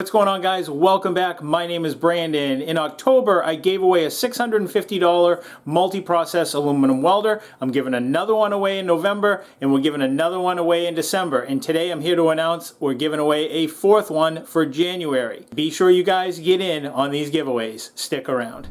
What's going on, guys? Welcome back. My name is Brandon. In October, I gave away a $650 multi-process aluminum welder. I'm giving another one away in November, and we're giving another one away in December. And today I'm here to announce we're giving away a fourth one for January. Be sure you guys get in on these giveaways. Stick around.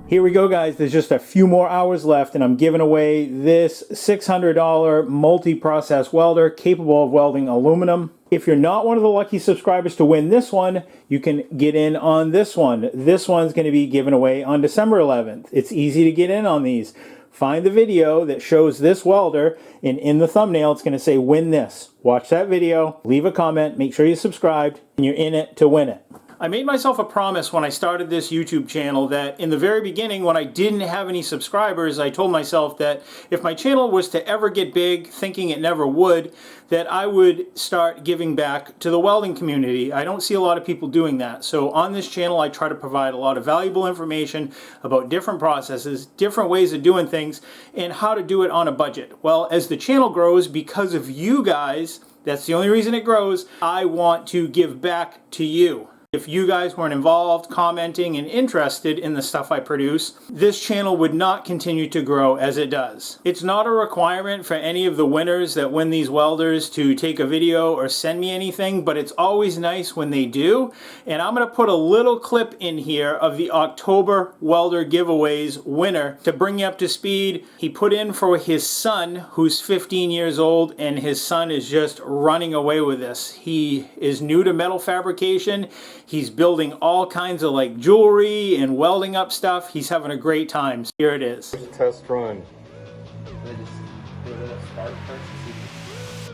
Here we go, guys. There's just a few more hours left and I'm giving away this $600 multi-process welder capable of welding aluminum. If you're not one of the lucky subscribers to win this one, you can get in on this one. This one's going to be given away on December 11th. It's easy to get in on these. Find the video that shows this welder, and in the thumbnail it's going to say win this. Watch that video, leave a comment, make sure you're subscribed, and you're in it to win it. I made myself a promise when I started this YouTube channel that in the very beginning, when I didn't have any subscribers, I told myself that if my channel was to ever get big, thinking it never would, that I would start giving back to the welding community. I don't see a lot of people doing that. So on this channel, I try to provide a lot of valuable information about different processes, different ways of doing things, and how to do it on a budget. Well, as the channel grows, because of you guys, that's the only reason it grows, I want to give back to you. If you guys weren't involved, commenting, and interested in the stuff I produce, this channel would not continue to grow as it does. It's not a requirement for any of the winners that win these welders to take a video or send me anything, but it's always nice when they do. And I'm going to put a little clip in here of the October welder giveaways winner to bring you up to speed. He put in for his son, who's 15 years old, and his son is just running away with this. He is new to metal fabrication. He's building all kinds of like jewelry and welding up stuff. He's having a great time. Here it is. Test run.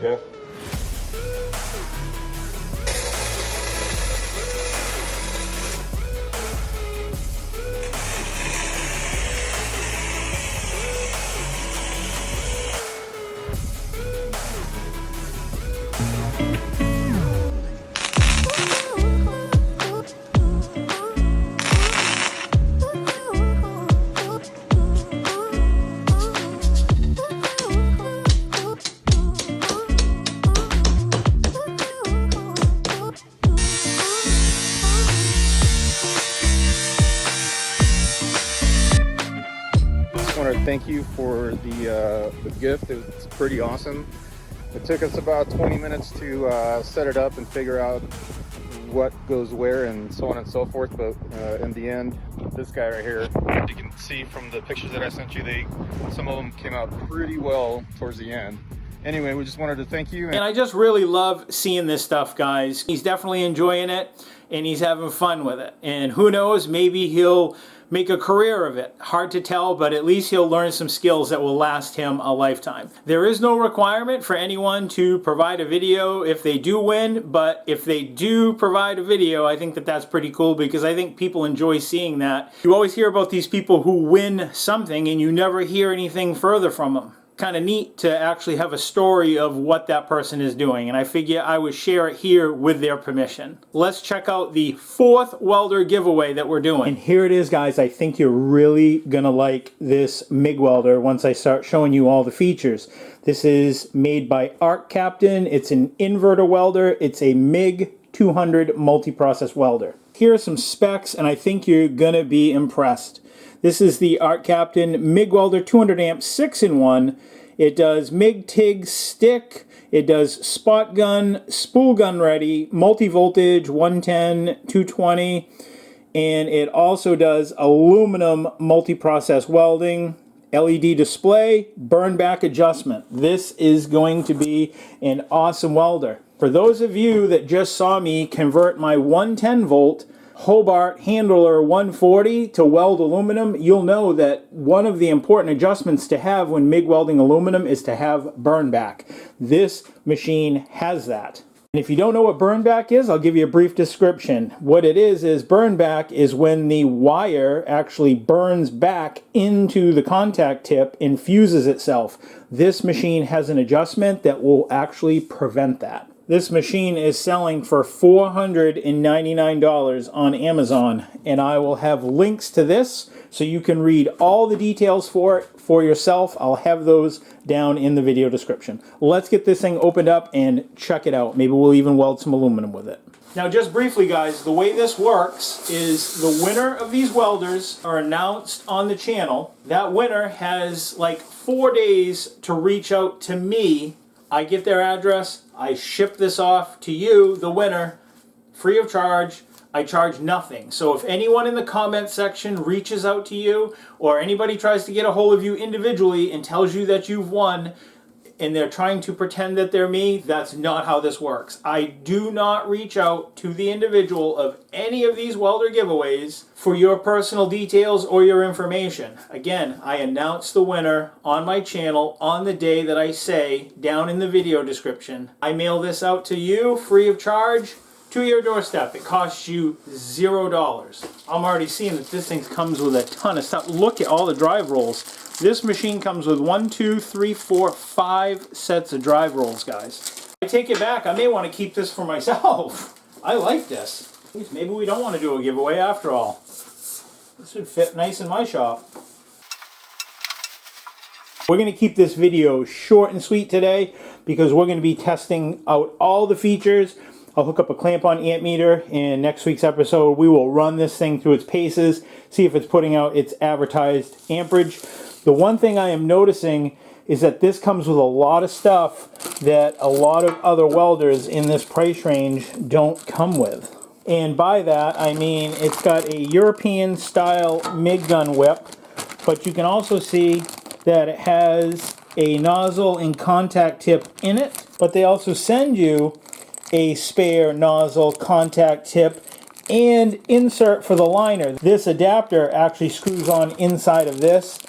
Yeah. Thank you for the gift. It's pretty awesome. It took us about 20 minutes to set it up and figure out what goes where and so on and so forth, but in the end, this guy right here, you can see from the pictures that I sent you, some of them came out pretty well towards the end. Anyway, we just wanted to thank you. And I just really love seeing this stuff, guys. He's definitely enjoying it and he's having fun with it. And who knows, maybe he'll make a career of it. Hard to tell, but at least he'll learn some skills that will last him a lifetime. There is no requirement for anyone to provide a video if they do win, but if they do provide a video, I think that that's pretty cool because I think people enjoy seeing that. You always hear about these people who win something and you never hear anything further from them. Kind of neat to actually have a story of what that person is doing, and I figure I would share it here with their permission. Let's check out the fourth welder giveaway that we're doing. And here it is, guys. I think you're really gonna like this MIG welder once I start showing you all the features. This is made by Arccaptain. It's an inverter welder. It's a MIG200 multi-process welder. Here are some specs, and I think you're gonna be impressed. This is the Arccaptain MIG welder 200 amp 6-in-1. It does MIG TIG stick. It does spot gun, spool gun ready, multi-voltage 110, 220, and it also does aluminum multi-process welding, LED display, burn back adjustment. This is going to be an awesome welder. For those of you that just saw me convert my 110 volt Hobart Handler 140 to weld aluminum, you'll know that one of the important adjustments to have when MIG welding aluminum is to have burn back. This machine has that. And if you don't know what burn back is, I'll give you a brief description. What it is burn back is when the wire actually burns back into the contact tip and fuses itself. This machine has an adjustment that will actually prevent that. This machine is selling for $499 on Amazon, and I will have links to this so you can read all the details for it for yourself. I'll have those down in the video description. Let's get this thing opened up and check it out. Maybe we'll even weld some aluminum with it. Now, just briefly, guys, the way this works is the winner of these welders are announced on the channel. That winner has like 4 days to reach out to me. I get their address, I ship this off to you, the winner, free of charge. I charge nothing. So if anyone in the comment section reaches out to you, or anybody tries to get a hold of you individually and tells you that you've won, and they're trying to pretend that they're me, that's not how this works. I do not reach out to the individual of any of these welder giveaways for your personal details or your information. Again, I announce the winner on my channel on the day that I say down in the video description. I mail this out to you free of charge to your doorstep. It costs you $0. I'm already seeing that this thing comes with a ton of stuff. Look at all the drive rolls. This machine comes with 5 sets of drive rolls, guys. I take it back. I may want to keep this for myself. I like this. Maybe we don't want to do a giveaway after all. This would fit nice in my shop. We're going to keep this video short and sweet today because we're going to be testing out all the features. I'll hook up a clamp-on amp meter, and next week's episode we will run this thing through its paces, see if it's putting out its advertised amperage. The one thing I am noticing is that this comes with a lot of stuff that a lot of other welders in this price range don't come with. And by that, I mean it's got a European-style MIG gun whip, but you can also see that it has a nozzle and contact tip in it, but they also send you a spare nozzle, contact tip, and insert for the liner. This adapter actually screws on inside of this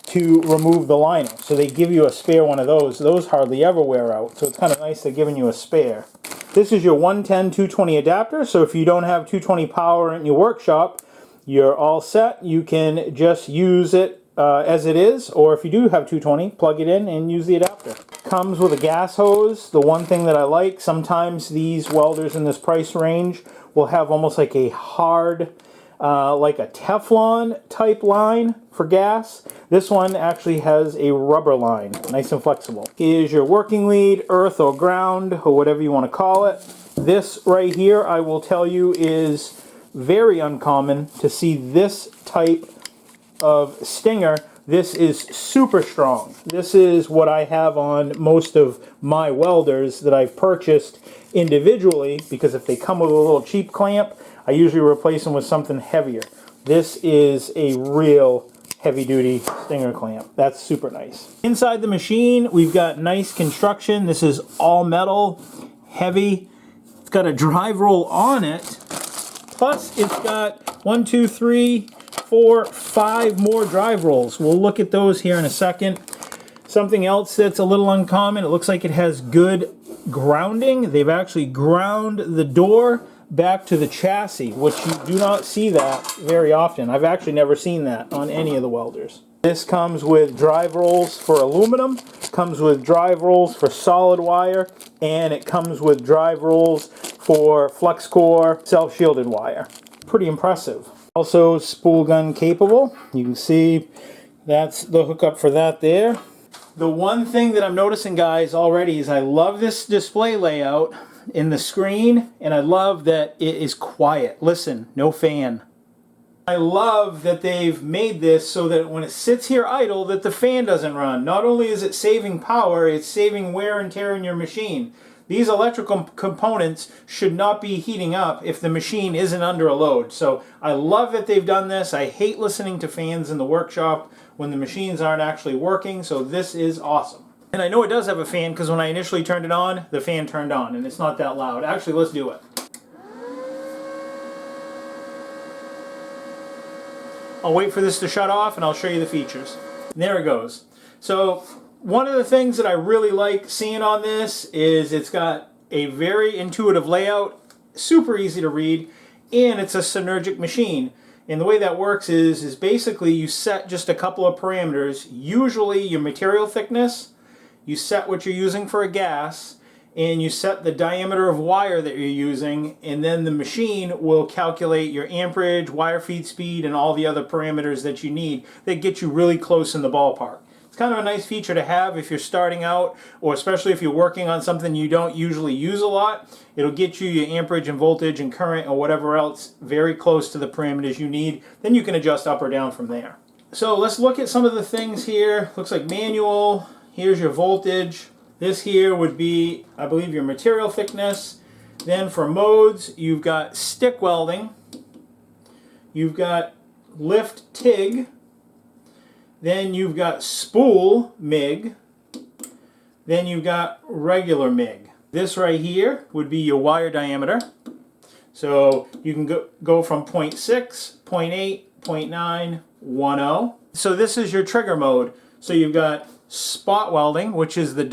to remove the liner. So they give you a spare one of those. Those hardly ever wear out, so it's kind of nice they're giving you a spare. This is your 110-220 adapter, so if you don't have 220 power in your workshop, you're all set. You can just use it as it is, or if you do have 220, plug it in and use the adapter. Comes with a gas hose. The one thing that I like, sometimes these welders in this price range will have almost like a hard, like a Teflon type line for gas. This one actually has a rubber line, nice and flexible. Here's your working lead, earth or ground, or whatever you want to call it. This right here, I will tell you, is very uncommon to see this type of stinger. This is super strong. This is what I have on most of my welders that I've purchased individually, because if they come with a little cheap clamp, I usually replace them with something heavier. This is a real heavy-duty stinger clamp. That's super nice. Inside the machine, we've got nice construction. This is all metal, heavy. It's got a drive roll on it. Plus, it's got 1, 2, 3, 4, 5 more drive rolls. We'll look at those here in a second. Something else that's a little uncommon, it looks like it has good grounding. They've actually ground the door back to the chassis, which you do not see that very often. I've actually never seen that on any of the welders. This comes with drive rolls for aluminum, comes with drive rolls for solid wire, and it comes with drive rolls for flux core self-shielded wire. Pretty impressive. Also spool gun capable. You can see that's the hookup for that there. The one thing that I'm noticing, guys, already is I love this display layout in the screen, and I love that it is quiet. Listen, no fan. I love that they've made this so that when it sits here idle, that the fan doesn't run. Not only is it saving power, it's saving wear and tear in your machine. These electrical components should not be heating up if the machine isn't under a load. So I love that they've done this. I hate listening to fans in the workshop when the machines aren't actually working, so this is awesome. And I know it does have a fan because when I initially turned it on, the fan turned on, and it's not that loud. Actually, let's do it. I'll wait for this to shut off and I'll show you the features. And there it goes. So one of the things that I really like seeing on this is it's got a very intuitive layout, super easy to read, and it's a synergic machine. And the way that works is basically you set just a couple of parameters, usually your material thickness, you set what you're using for a gas, and you set the diameter of wire that you're using, and then the machine will calculate your amperage, wire feed speed, and all the other parameters that you need that get you really close in the ballpark. It's kind of a nice feature to have if you're starting out, or especially if you're working on something you don't usually use a lot. It'll get you your amperage and voltage and current or whatever else very close to the parameters you need. Then you can adjust up or down from there. So let's look at some of the things here. Looks like manual. Here's your voltage. This here would be, I believe, your material thickness. Then for modes, you've got stick welding. You've got lift TIG. Then you've got spool MIG. Then you've got regular MIG. This right here would be your wire diameter. So you can go from 0.6, 0.8, 0.9, 1.0. So this is your trigger mode. So you've got spot welding, which is the ...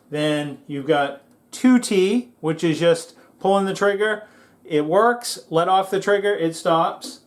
Then you've got 2T, which is just pulling the trigger. It works. Let off the trigger, it stops.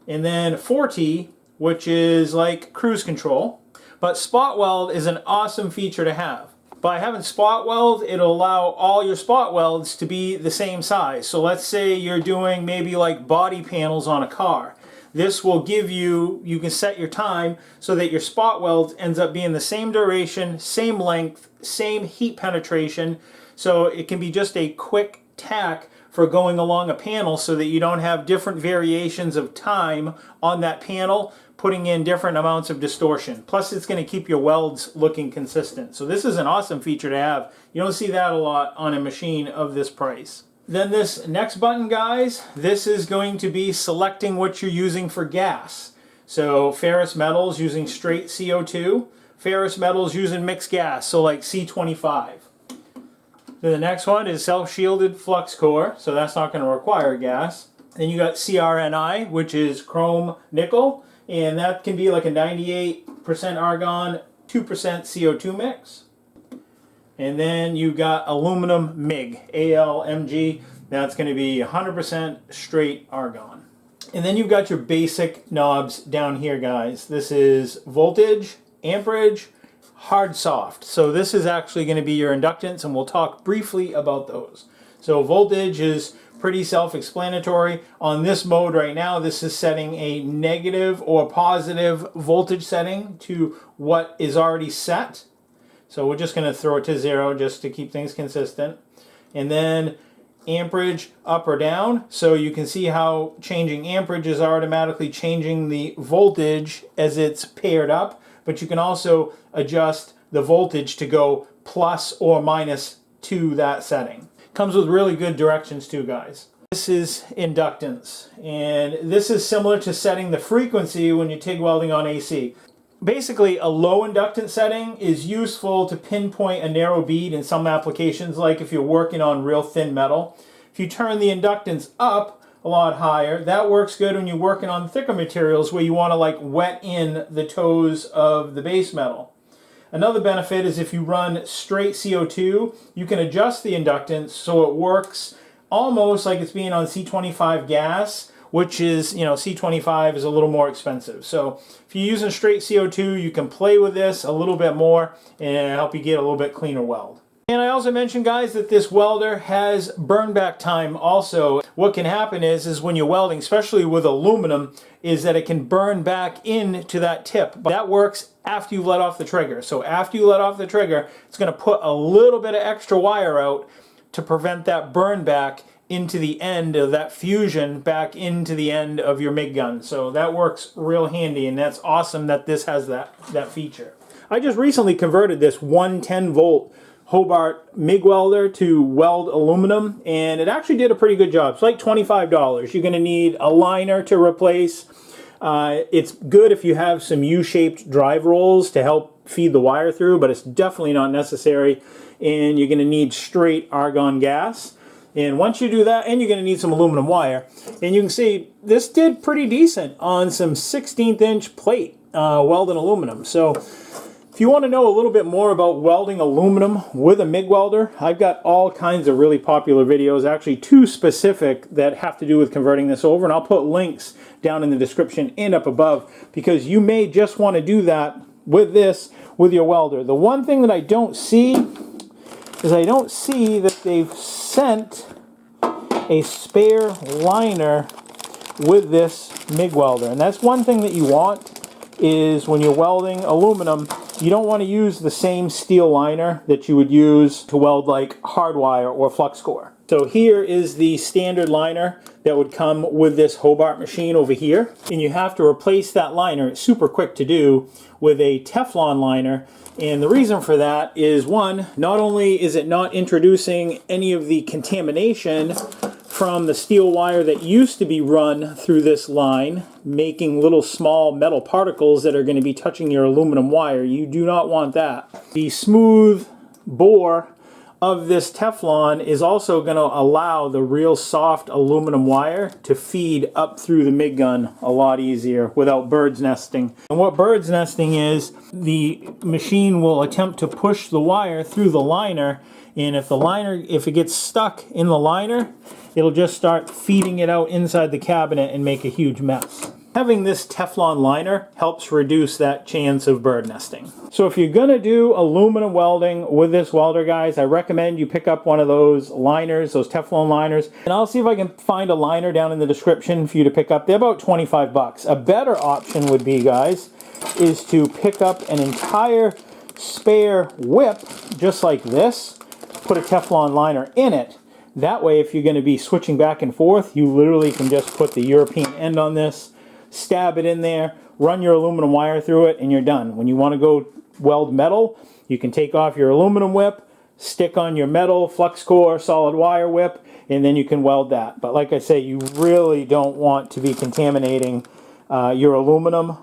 And then 4T, which is like cruise control. But spot weld is an awesome feature to have. By having spot weld, it'll allow all your spot welds to be the same size. So let's say you're doing maybe like body panels on a car. This will give you, you can set your time so that your spot weld ends up being the same duration, same length, same heat penetration. So it can be just a quick tack for going along a panel so that you don't have different variations of time on that panel, putting in different amounts of distortion. Plus it's going to keep your welds looking consistent. So this is an awesome feature to have. You don't see that a lot on a machine of this price. Then this next button, guys, this is going to be selecting what you're using for gas. So ferrous metals using straight CO2, ferrous metals using mixed gas, so like C25. Then the next one is self-shielded flux core, so that's not going to require gas. Then you got CRNI, which is chrome nickel, and that can be like a 98% argon, 2% CO2 mix. And then you've got aluminum MIG, ALMG. That's going to be 100% straight argon. And then you've got your basic knobs down here, guys. This is voltage, amperage, hard soft. So this is actually going to be your inductance, and we'll talk briefly about those. So voltage is pretty self-explanatory. On this mode right now, this is setting a negative or positive voltage setting to what is already set. So we're just going to throw it to 0 just to keep things consistent. And then amperage up or down. So you can see how changing amperage is automatically changing the voltage as it's paired up. But you can also adjust the voltage to go plus or minus to that setting. Comes with really good directions too, guys. This is inductance. And this is similar to setting the frequency when you TIG welding on AC. Basically, a low inductance setting is useful to pinpoint a narrow bead in some applications, like if you're working on real thin metal. If you turn the inductance up a lot higher, that works good when you're working on thicker materials where you want to like wet in the toes of the base metal. Another benefit is if you run straight CO2, you can adjust the inductance so it works almost like it's being on C25 gas, which is, you know, C25 is a little more expensive. So if you're using straight CO2, you can play with this a little bit more and help you get a little bit cleaner weld. And I also mentioned, guys, that this welder has burn back time also. What can happen is when you're welding, especially with aluminum, is that it can burn back into that tip. But that works after you let off the trigger. So after you let off the trigger, it's going to put a little bit of extra wire out to prevent that burn back into the end of that fusion back into the end of your MIG gun. So that works real handy, and that's awesome that this has that feature. I just recently converted this 110 volt Hobart MIG welder to weld aluminum, and it actually did a pretty good job. It's like $25. You're going to need a liner to replace. It's good if you have some U-shaped drive rolls to help feed the wire through, but it's definitely not necessary. And you're going to need straight argon gas. And once you do that, and you're going to need some aluminum wire, and you can see this did pretty decent on some 16th inch plate welded aluminum. So if you want to know a little bit more about welding aluminum with a MIG welder, I've got all kinds of really popular videos, actually 2 specific that have to do with converting this over, and I'll put links down in the description and up above, because you may just want to do that with this with your welder. The one thing that I don't see is I don't see that they've sent a spare liner with this MIG welder. And that's one thing that you want, is when you're welding aluminum, you don't want to use the same steel liner that you would use to weld like hardwire or flux core. So here is the standard liner that would come with this Hobart machine over here. And you have to replace that liner, it's super quick to do, with a Teflon liner. And the reason for that is, one, not only is it not introducing any of the contamination from the steel wire that used to be run through this line, making little small metal particles that are going to be touching your aluminum wire. You do not want that. The smooth bore of this Teflon is also going to allow the real soft aluminum wire to feed up through the MIG gun a lot easier without bird's nesting. And what bird's nesting is, the machine will attempt to push the wire through the liner, and if it gets stuck in the liner, it'll just start feeding it out inside the cabinet and make a huge mess. Having this Teflon liner helps reduce that chance of bird nesting. So if you're gonna do aluminum welding with this welder, guys, I recommend you pick up one of those liners, those Teflon liners. And I'll see if I can find a liner down in the description for you to pick up. They're about 25 bucks. A better option would be, guys, is to pick up an entire spare whip, just like this, put a Teflon liner in it. That way, if you're gonna be switching back and forth, you literally can just put the European end on this, stab it in there, run your aluminum wire through it, and you're done. When you want to go weld metal, you can take off your aluminum whip, stick on your metal flux core solid wire whip, and then you can weld that. But like I say, you really don't want to be contaminating your aluminum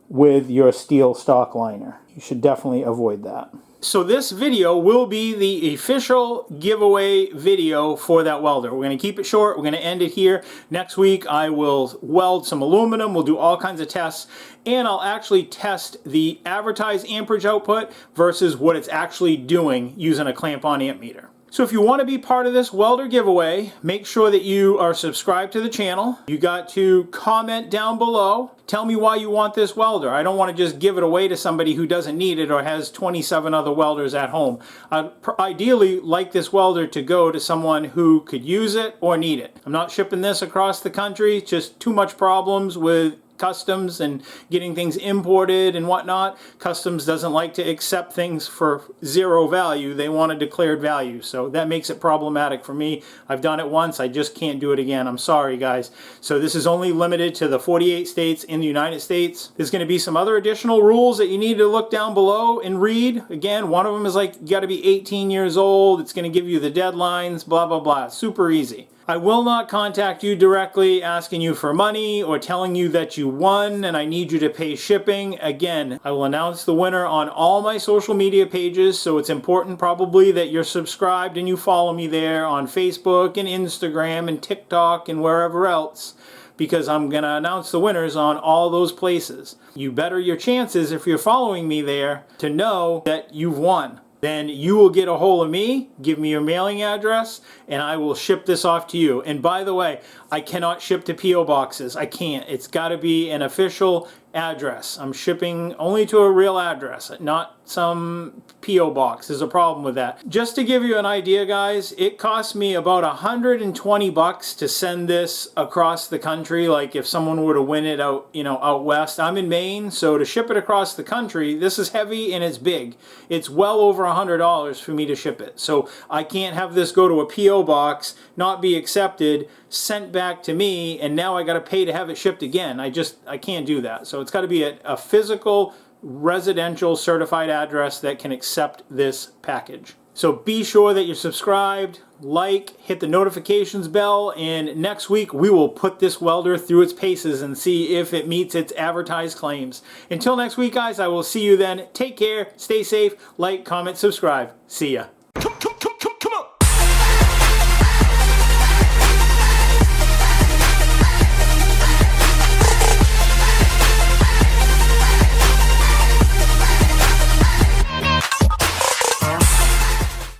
with your steel stock liner. You should definitely avoid that. So this video will be the official giveaway video for that welder. We're going to keep it short. We're going to end it here. Next week I will weld some aluminum. We'll do all kinds of tests. And I'll actually test the advertised amperage output versus what it's actually doing using a clamp-on amp meter. So if you want to be part of this welder giveaway, make sure that you are subscribed to the channel. You got to comment down below. Tell me why you want this welder. I don't want to just give it away to somebody who doesn't need it or has 27 other welders at home. I'd ideally like this welder to go to someone who could use it or need it. I'm not shipping this across the country. Just too much problems with customs and getting things imported and whatnot. Customs doesn't like to accept things for zero value. They want a declared value. So that makes it problematic for me. I've done it once. I just can't do it again. I'm sorry, guys. So this is only limited to the 48 states in the United States. There's going to be some other additional rules that you need to look down below and read. Again, one of them is like, you got to be 18 years old. It's going to give you the deadlines, blah, blah, blah. Super easy. I will not contact you directly asking you for money or telling you that you won and I need you to pay shipping. Again, I will announce the winner on all my social media pages, so it's important probably that you're subscribed and you follow me there on Facebook and Instagram and TikTok and wherever else, because I'm going to announce the winners on all those places. You better your chances, if you're following me there, to know that you've won. Then you will get a hold of me, give me your mailing address, and I will ship this off to you. And by the way, I cannot ship to P.O. boxes. I can't. It's got to be an official address. I'm shipping only to a real address, not some P.O. box. There's a problem with that. Just to give you an idea, guys, it cost me about 120 bucks to send this across the country. Like if someone were to win it out, out west. I'm in Maine, so to ship it across the country, this is heavy and it's big. It's well over $100 for me to ship it. So I can't have this go to a P.O. box, not be accepted, sent back to me, and now I got to pay to have it shipped again. I can't do that. So it's got to be a physical, residential, certified address that can accept this package. So be sure that you're subscribed, like, hit the notifications bell, and next week we will put this welder through its paces and see if it meets its advertised claims. Until next week, guys, I will see you then. Take care, stay safe, like, comment, subscribe. See ya.